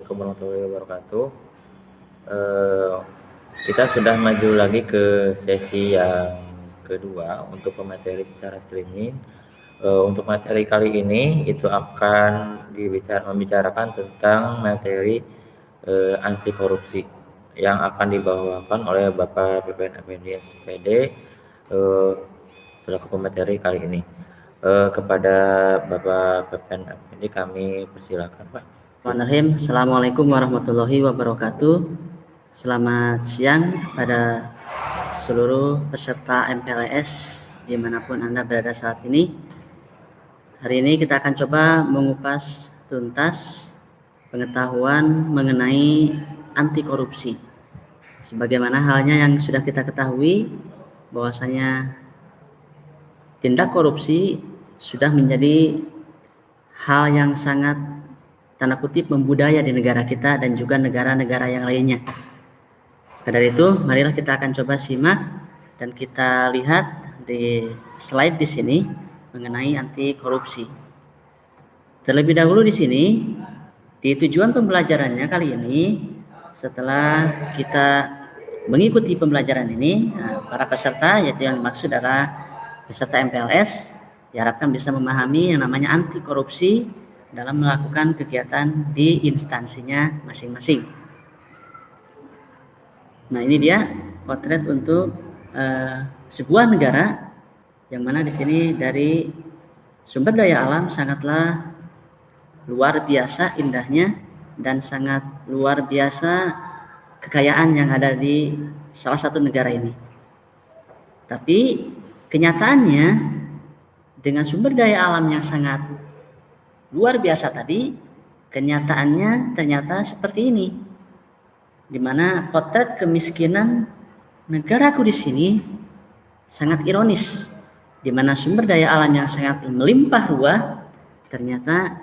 Assalamualaikum warahmatullahi wabarakatuh. Kita sudah maju lagi ke sesi yang kedua untuk pemateri secara streaming. Untuk materi kali ini itu akan membicarakan tentang materi anti korupsi yang akan dibawakan oleh Bapak PPN Effendi SPD selaku pemateri kali ini. Kepada Bapak PPN Effendi kami persilakan, Pak. Bismillahirrahmanirrahim. Assalamualaikum warahmatullahi wabarakatuh. Selamat siang pada seluruh peserta MPLS dimanapun Anda berada saat ini. Hari ini kita akan coba mengupas tuntas pengetahuan mengenai anti korupsi. Sebagaimana halnya yang sudah kita ketahui bahwasanya tindak korupsi sudah menjadi hal yang sangat tanda kutip membudaya di negara kita dan juga negara-negara yang lainnya. Dari itu, marilah kita akan coba simak dan kita lihat di slide di sini mengenai anti korupsi. Terlebih dahulu di sini, di tujuan pembelajarannya kali ini, setelah kita mengikuti pembelajaran ini, para peserta, yaitu yang dimaksud adalah peserta MPLS, diharapkan bisa memahami yang namanya anti korupsi dalam melakukan kegiatan di instansinya masing-masing. Nah, ini dia potret untuk sebuah negara yang mana di sini dari sumber daya alam sangatlah luar biasa indahnya dan sangat luar biasa kekayaan yang ada di salah satu negara ini. Tapi kenyataannya dengan sumber daya alam yang sangat luar biasa tadi, kenyataannya ternyata seperti ini, di mana potret kemiskinan negaraku di sini sangat ironis, di mana sumber daya alam yang sangat melimpah ruah ternyata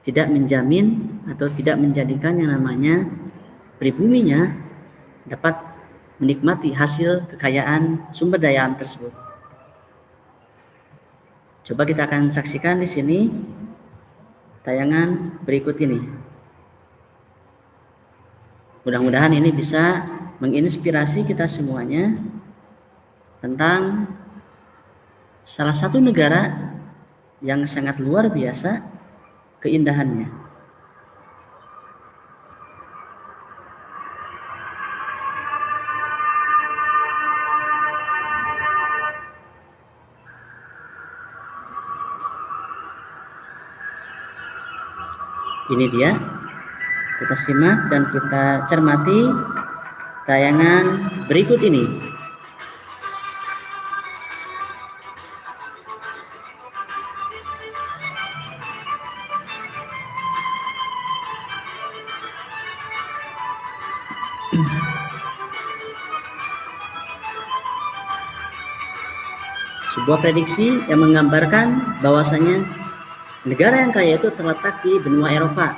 tidak menjamin atau tidak menjadikan yang namanya pribuminya dapat menikmati hasil kekayaan sumber daya alam tersebut. Coba kita akan saksikan di sini tayangan berikut ini. Mudah-mudahan ini bisa menginspirasi kita semuanya tentang salah satu negara yang sangat luar biasa keindahannya. Ini dia, kita simak dan kita cermati tayangan berikut ini. Sebuah prediksi yang menggambarkan bahwasanya negara yang kaya itu terletak di benua Eropa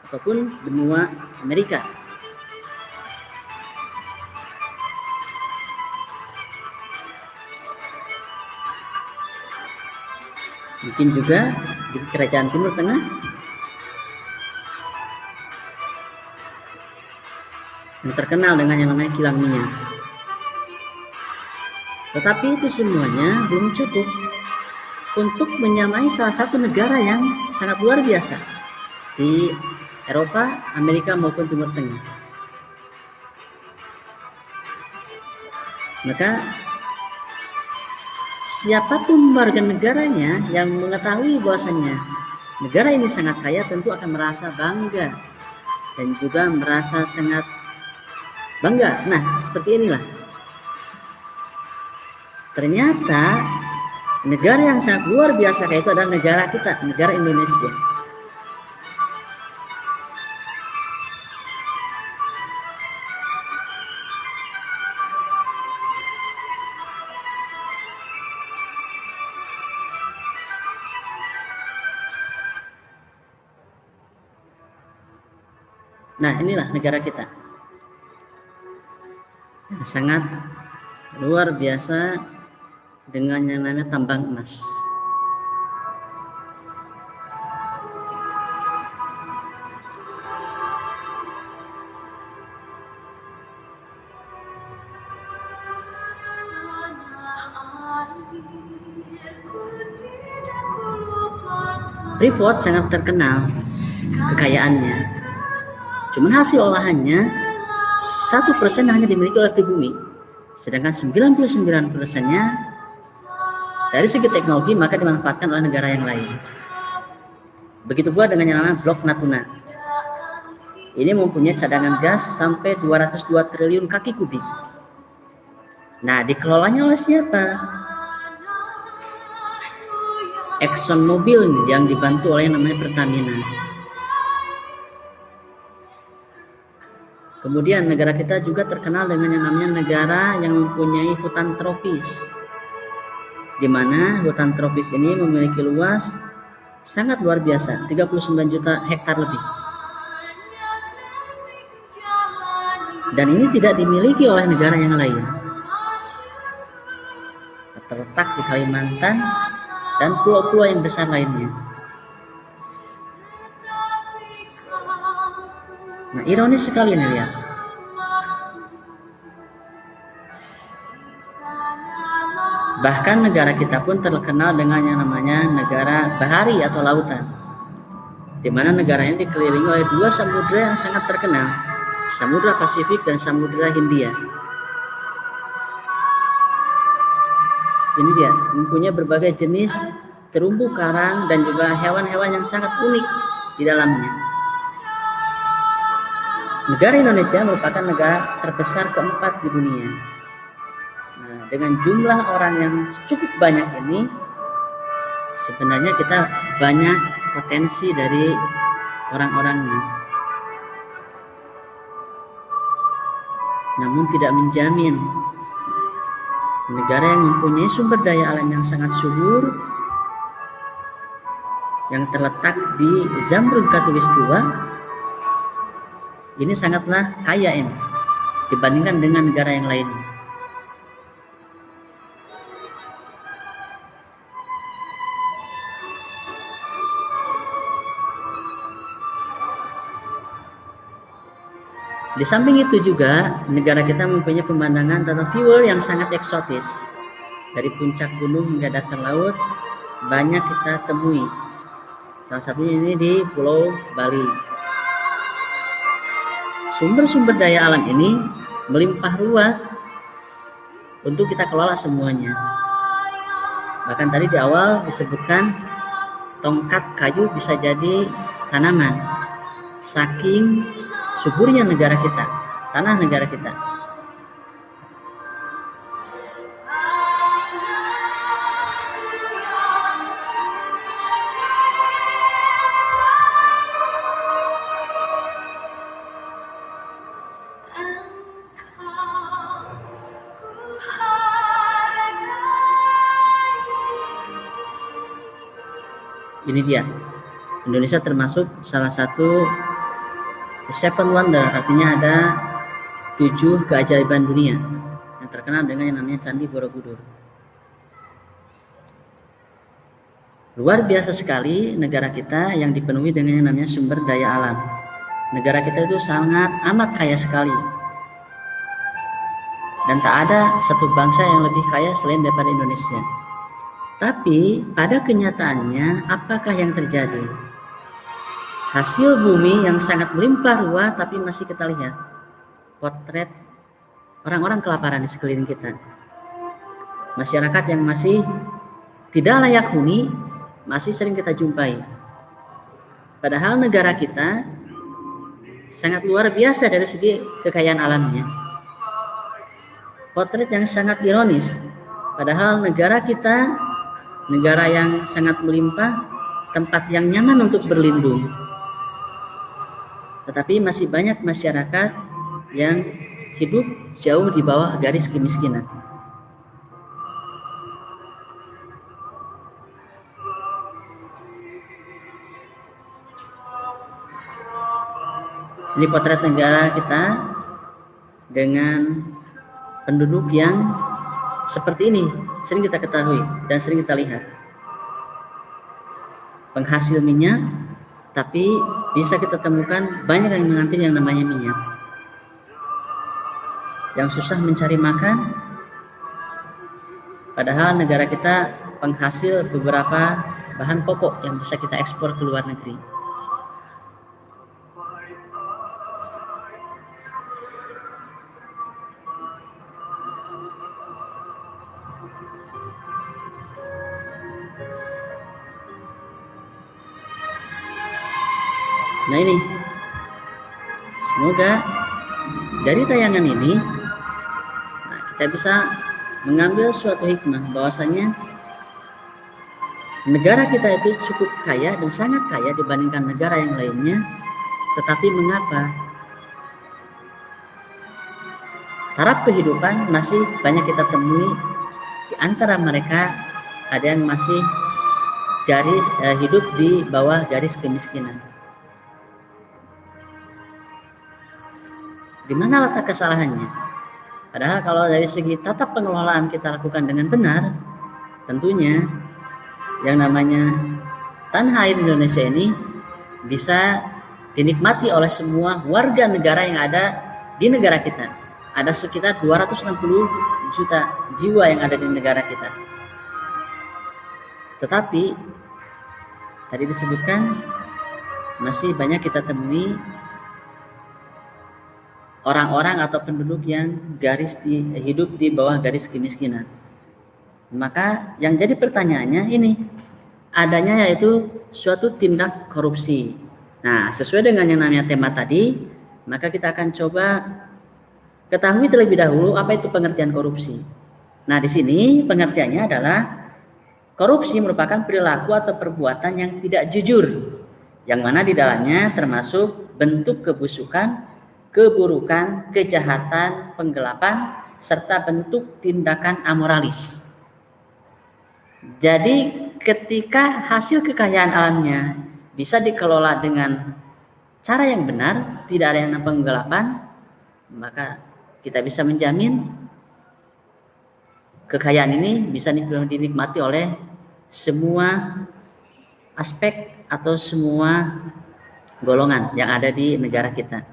ataupun benua Amerika. Mungkin juga di kerajaan Timur Tengah. Yang terkenal dengan yang namanya kilang minyak. Tetapi itu semuanya belum cukup untuk menyamai salah satu negara yang sangat luar biasa di Eropa, Amerika maupun Timur Tengah. Maka siapapun warga negaranya yang mengetahui bahwasannya negara ini sangat kaya tentu akan merasa bangga dan juga merasa sangat bangga. Nah, seperti inilah. Ternyata negara yang sangat luar biasa kayak itu adalah negara kita, negara Indonesia. Nah, inilah negara kita. Sangat luar biasa dengan yang namanya tambang emas. Freeport sangat terkenal kekayaannya. Cuman hasil olahannya 1% hanya dimiliki oleh pribumi. Sedangkan 99%-nya dari segi teknologi maka dimanfaatkan oleh negara yang lain. Begitu pula dengan yang namanya Blok Natuna. Ini mempunyai cadangan gas sampai 202 triliun kaki kubik. Nah, dikelolanya oleh siapa? ExxonMobil yang dibantu oleh yang namanya Pertamina. Kemudian negara kita juga terkenal dengan yang namanya negara yang mempunyai hutan tropis, di mana hutan tropis ini memiliki luas sangat luar biasa, 39 juta hektar lebih. Dan ini tidak dimiliki oleh negara yang lain. Terletak di Kalimantan dan pulau-pulau yang besar lainnya. Nah, ironis sekali nih, lihat. Bahkan negara kita pun terkenal dengan yang namanya negara bahari atau lautan, di mana negara ini dikelilingi oleh dua samudera yang sangat terkenal, Samudra Pasifik dan Samudra Hindia. Ini dia, mempunyai berbagai jenis terumbu karang dan juga hewan-hewan yang sangat unik di dalamnya. Negara Indonesia merupakan negara terbesar keempat di dunia. Nah, dengan jumlah orang yang cukup banyak ini, sebenarnya kita banyak potensi dari orang-orangnya. Namun tidak menjamin negara yang mempunyai sumber daya alam yang sangat subur, yang terletak di Zamrud Khatulistiwa, ini sangatlah kaya ini dibandingkan dengan negara yang lain. Di samping itu juga negara kita mempunyai pemandangan atau viewer yang sangat eksotis. Dari puncak gunung hingga dasar laut banyak kita temui. Salah satunya ini di Pulau Bali. Sumber-sumber daya alam ini melimpah ruah untuk kita kelola semuanya. Bahkan tadi di awal disebutkan tongkat kayu bisa jadi tanaman, saking suburnya negara kita, tanah negara kita. Ini dia, Indonesia termasuk salah satu Seven Wonder, artinya ada 7 keajaiban dunia yang terkenal dengan yang namanya Candi Borobudur. Luar biasa sekali negara kita yang dipenuhi dengan yang namanya sumber daya alam. Negara kita itu sangat amat kaya sekali. Dan tak ada satu bangsa yang lebih kaya selain daripada Indonesia. Tapi pada kenyataannya apakah yang terjadi? Hasil bumi yang sangat melimpah ruah, tapi masih kita lihat potret orang-orang kelaparan di sekeliling kita. Masyarakat yang masih tidak layak huni masih sering kita jumpai. Padahal negara kita sangat luar biasa dari segi kekayaan alamnya. Potret yang sangat ironis. Padahal negara kita negara yang sangat melimpah, tempat yang nyaman untuk berlindung. Tetapi masih banyak masyarakat yang hidup jauh di bawah garis kemiskinan. Ini potret negara kita dengan penduduk yang seperti ini, sering kita ketahui dan sering kita lihat. Penghasil minyak, tapi bisa kita temukan banyak yang mengantin yang namanya minyak. Yang susah mencari makan, padahal negara kita penghasil beberapa bahan pokok yang bisa kita ekspor ke luar negeri. Nah ini, semoga dari tayangan ini kita bisa mengambil suatu hikmah bahwasanya negara kita itu cukup kaya dan sangat kaya dibandingkan negara yang lainnya, tetapi mengapa taraf kehidupan masih banyak kita temui di antara mereka ada yang masih hidup di bawah garis kemiskinan. Di mana letak kesalahannya? Padahal kalau dari segi tata pengelolaan kita lakukan dengan benar, tentunya yang namanya tanah air Indonesia ini bisa dinikmati oleh semua warga negara yang ada di negara kita. Ada sekitar 260 juta jiwa yang ada di negara kita. Tetapi tadi disebutkan masih banyak kita temui orang-orang atau penduduk yang hidup di bawah garis kemiskinan. Maka yang jadi pertanyaannya ini, adanya yaitu suatu tindak korupsi. Nah, sesuai dengan yang namanya tema tadi, maka kita akan coba ketahui terlebih dahulu apa itu pengertian korupsi. Nah, di sini pengertiannya adalah korupsi merupakan perilaku atau perbuatan yang tidak jujur, yang mana di dalamnya termasuk bentuk kebusukan, keburukan, kejahatan, penggelapan, serta bentuk tindakan amoralis. Jadi ketika hasil kekayaan alamnya bisa dikelola dengan cara yang benar, tidak ada yang penggelapan, maka kita bisa menjamin kekayaan ini bisa dinikmati oleh semua aspek atau semua golongan yang ada di negara kita.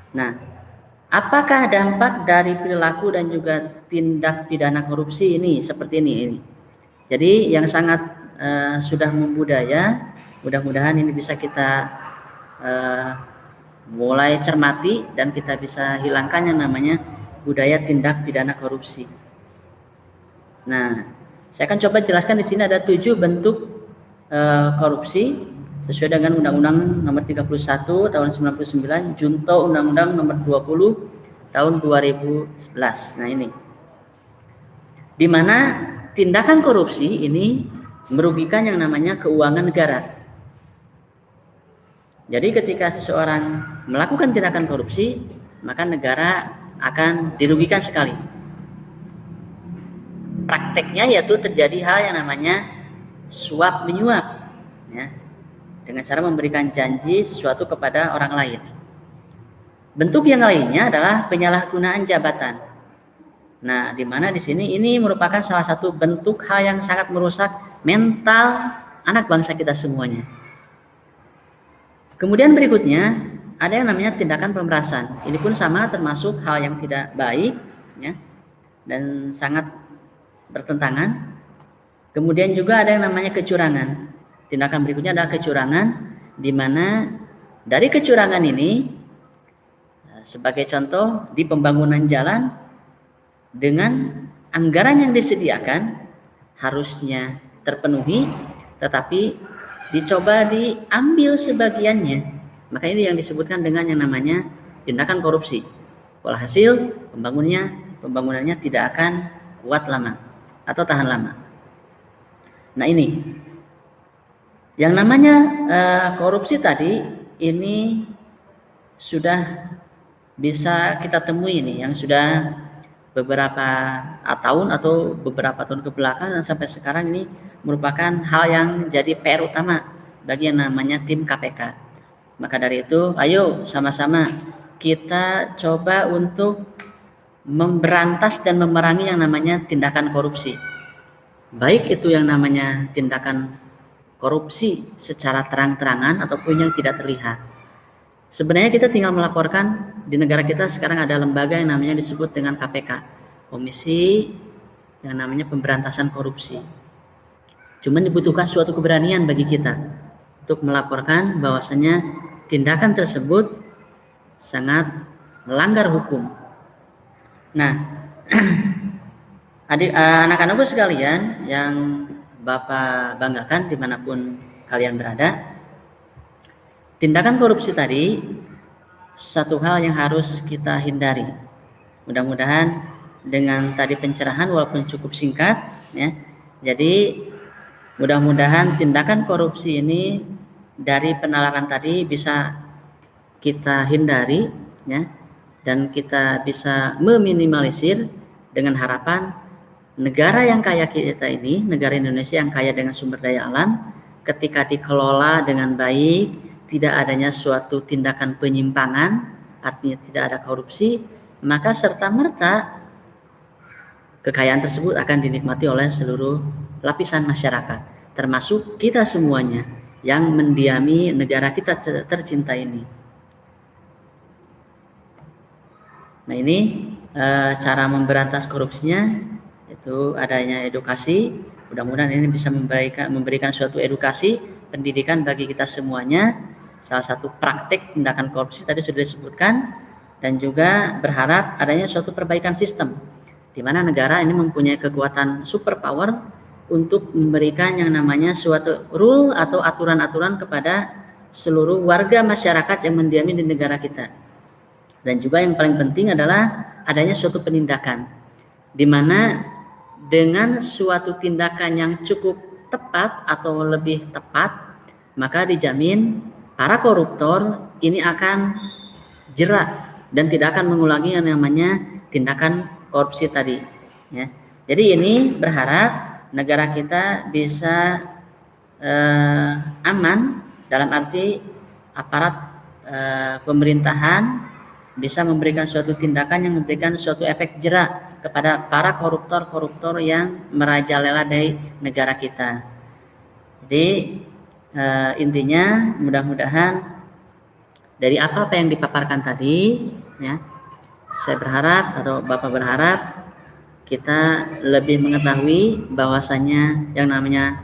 Nah, apakah dampak dari perilaku dan juga tindak pidana korupsi ini seperti ini? Jadi yang sangat sudah membudaya, mudah-mudahan ini bisa kita mulai cermati dan kita bisa hilangkan yang namanya budaya tindak pidana korupsi. Nah, saya akan coba jelaskan di sini ada 7 bentuk korupsi sesuai dengan Undang-Undang Nomor 31 Tahun 99, Junto Undang-Undang Nomor 20 Tahun 2011. Nah ini, di mana tindakan korupsi ini merugikan yang namanya keuangan negara. Jadi ketika seseorang melakukan tindakan korupsi, maka negara akan dirugikan sekali. Prakteknya yaitu terjadi hal yang namanya suap menyuap, ya, dengan cara memberikan janji sesuatu kepada orang lain. Bentuk yang lainnya adalah penyalahgunaan jabatan. Nah, di mana di sini ini merupakan salah satu bentuk hal yang sangat merusak mental anak bangsa kita semuanya. Kemudian berikutnya ada yang namanya tindakan pemerasan. Ini pun sama termasuk hal yang tidak baik, ya, dan sangat bertentangan. Kemudian juga ada yang namanya kecurangan. Tindakan berikutnya adalah kecurangan, di mana dari kecurangan ini, sebagai contoh di pembangunan jalan, dengan anggaran yang disediakan harusnya terpenuhi, tetapi dicoba diambil sebagiannya. Maka ini yang disebutkan dengan yang namanya tindakan korupsi. Walhasil pembangunannya tidak akan kuat lama atau tahan lama. Nah ini yang namanya korupsi tadi ini sudah bisa kita temui ini yang sudah beberapa tahun atau beberapa tahun ke belakang dan sampai sekarang ini merupakan hal yang jadi PR utama bagi yang namanya tim KPK. Maka dari itu, ayo sama-sama kita coba untuk memberantas dan memerangi yang namanya tindakan korupsi. Baik itu yang namanya tindakan korupsi secara terang-terangan ataupun yang tidak terlihat. Sebenarnya kita tinggal melaporkan. Di negara kita sekarang ada lembaga yang namanya disebut dengan KPK, Komisi yang namanya Pemberantasan Korupsi. Cuman dibutuhkan suatu keberanian bagi kita untuk melaporkan bahwasanya tindakan tersebut sangat melanggar hukum. Nah, anak-anakku sekalian yang Bapak banggakan dimanapun kalian berada, tindakan korupsi tadi satu hal yang harus kita hindari. Mudah-mudahan dengan tadi pencerahan walaupun cukup singkat, ya. Jadi mudah-mudahan tindakan korupsi ini dari penalaran tadi bisa kita hindari, ya, dan kita bisa meminimalisir dengan harapan negara yang kaya kita ini, negara Indonesia yang kaya dengan sumber daya alam, ketika dikelola dengan baik, tidak adanya suatu tindakan penyimpangan, artinya tidak ada korupsi, maka serta-merta kekayaan tersebut akan dinikmati oleh seluruh lapisan masyarakat, termasuk kita semuanya yang mendiami negara kita tercinta ini. Nah, ini cara memberantas korupsinya itu adanya edukasi. Mudah-mudahan ini bisa memberikan suatu edukasi pendidikan bagi kita semuanya. Salah satu praktik tindakan korupsi tadi sudah disebutkan, dan juga berharap adanya suatu perbaikan sistem di mana negara ini mempunyai kekuatan super power untuk memberikan yang namanya suatu rule atau aturan-aturan kepada seluruh warga masyarakat yang mendiami di negara kita. Dan juga yang paling penting adalah adanya suatu penindakan di mana dengan suatu tindakan yang cukup tepat atau lebih tepat, maka dijamin para koruptor ini akan jerak dan tidak akan mengulangi yang namanya tindakan korupsi tadi, ya. Jadi ini berharap negara kita bisa aman, dalam arti aparat pemerintahan bisa memberikan suatu tindakan yang memberikan suatu efek jerak kepada para koruptor-koruptor yang merajalela dari negara kita. Jadi intinya mudah-mudahan dari apa yang dipaparkan tadi, ya, saya berharap atau Bapak berharap kita lebih mengetahui bahwasannya yang namanya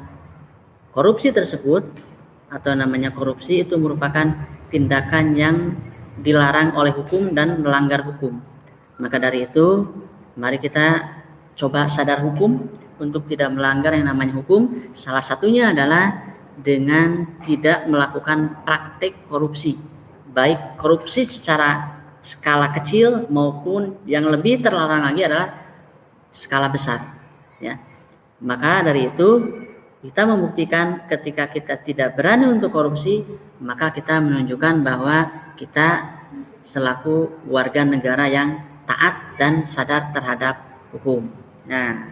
korupsi tersebut atau namanya korupsi itu merupakan tindakan yang dilarang oleh hukum dan melanggar hukum. Maka dari itu, mari kita coba sadar hukum untuk tidak melanggar yang namanya hukum. Salah satunya adalah dengan tidak melakukan praktik korupsi, baik korupsi secara skala kecil maupun yang lebih terlarang lagi adalah skala besar, ya. Maka dari itu kita membuktikan ketika kita tidak berani untuk korupsi, maka kita menunjukkan bahwa kita selaku warga negara yang taat dan sadar terhadap hukum. Nah,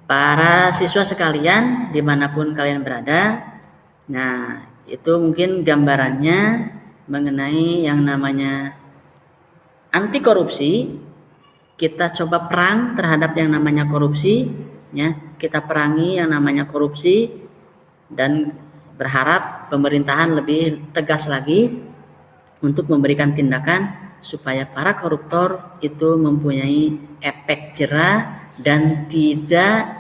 para siswa sekalian dimanapun kalian berada, nah itu mungkin gambarannya mengenai yang namanya anti korupsi. Kita coba perang terhadap yang namanya korupsi, ya. Kita perangi yang namanya korupsi dan berharap pemerintahan lebih tegas lagi untuk memberikan tindakan supaya para koruptor itu mempunyai efek jera dan tidak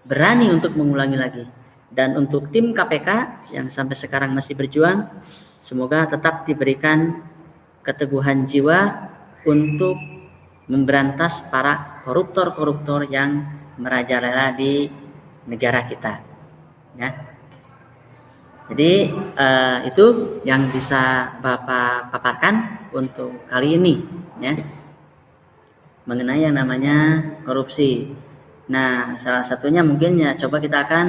berani untuk mengulangi lagi. Dan untuk tim KPK yang sampai sekarang masih berjuang, semoga tetap diberikan keteguhan jiwa untuk memberantas para koruptor-koruptor yang merajalela di negara kita, ya. Jadi itu yang bisa Bapak paparkan untuk kali ini, ya, mengenai yang namanya korupsi. Nah, salah satunya mungkin ya coba kita akan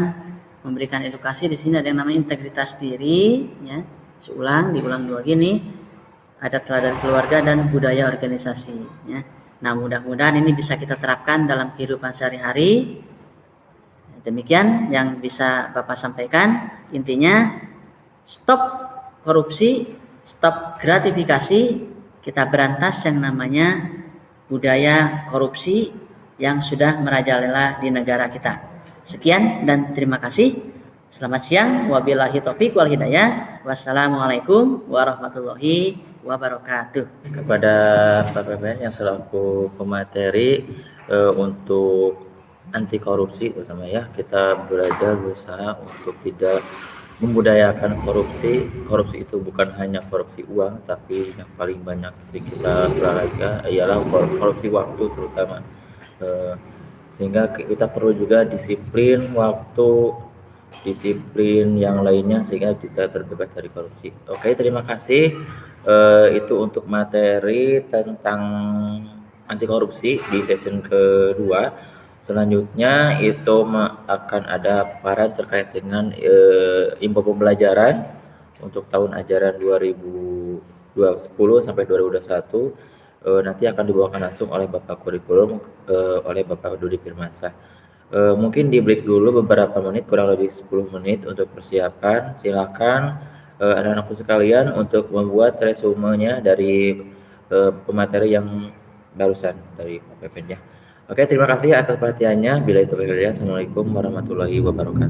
memberikan edukasi di sini ada yang namanya integritas diri, ya. Diulang dua gini, ada teladan keluarga dan budaya organisasi, ya. Nah, mudah-mudahan ini bisa kita terapkan dalam kehidupan sehari-hari. Demikian yang bisa Bapak sampaikan. Intinya, stop korupsi, stop gratifikasi, kita berantas yang namanya budaya korupsi yang sudah merajalela di negara kita. Sekian dan terima kasih. Selamat siang. Wabillahi taufiq wal hidayah. Wassalamualaikum warahmatullahi wabarakatuh. Kepada Pak PPN yang selaku pemateri untuk anti korupsi terutama ya. Kita belajar berusaha untuk tidak membudayakan korupsi. Korupsi itu bukan hanya korupsi uang, tapi yang paling banyak sering kita olahraga ialah korupsi waktu terutama. Eh, Sehingga kita perlu juga disiplin waktu, disiplin yang lainnya sehingga bisa terbebas dari korupsi. Oke, terima kasih. Itu untuk materi tentang anti korupsi di session kedua. Selanjutnya itu akan ada paparan terkait dengan info pembelajaran untuk tahun ajaran 2010 sampai 2021. Nanti akan dibawakan langsung oleh Bapak Kurikulum, oleh Bapak Dudi Firmansyah. Mungkin di break dulu beberapa menit, kurang lebih 10 menit untuk persiapan. Silakan anak-anakku sekalian untuk membuat resumenya dari pemateri yang barusan dari Pak Pepen ya. Oke, terima kasih atas perhatiannya. Bila itu Assalamualaikum warahmatullahi wabarakatuh.